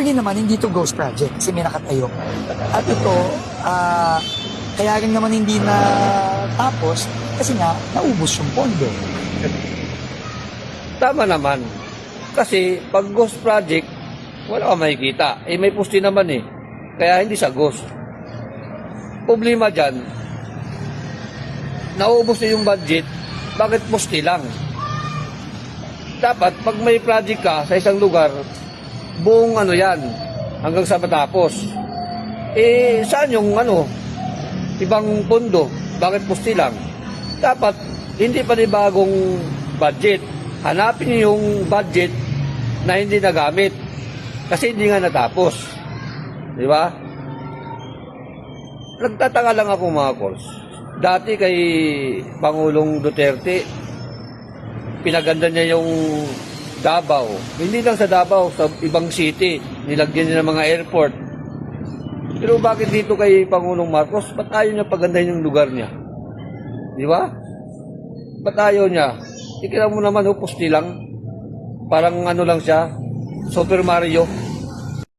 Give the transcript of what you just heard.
Clearly naman, hindi to ghost project kasi may nakatayo. At ito, kaya rin naman hindi na tapos kasi nga, naubos yung pondo. Tama naman. Kasi pag ghost project, wala ka makikita. Eh may poste naman eh. Kaya hindi sa ghost. Problema dyan, nauubos na yung budget, bakit poste lang? Dapat pag may project ka sa isang lugar, buong ano yan, hanggang sa matapos. Eh saan yung ibang pondo? Bakit poste lang? Dapat hindi pa rin bagong budget. Hanapin niyo yung budget na hindi nagamit. Kasi hindi nga natapos. Di ba? Nagtataka lang ako mga calls. Dati kay Pangulong Duterte, pinaganda niya yung Davao. Hindi lang sa Davao, sa ibang city. Nilagyan niya ng mga airport. Pero bakit dito kay Pangulong Marcos, ba't ayaw niya pagandahin yung lugar niya? Di ba? Ba't ayaw niya? Ikira mo naman, poste lang. Parang lang siya, Super Mario.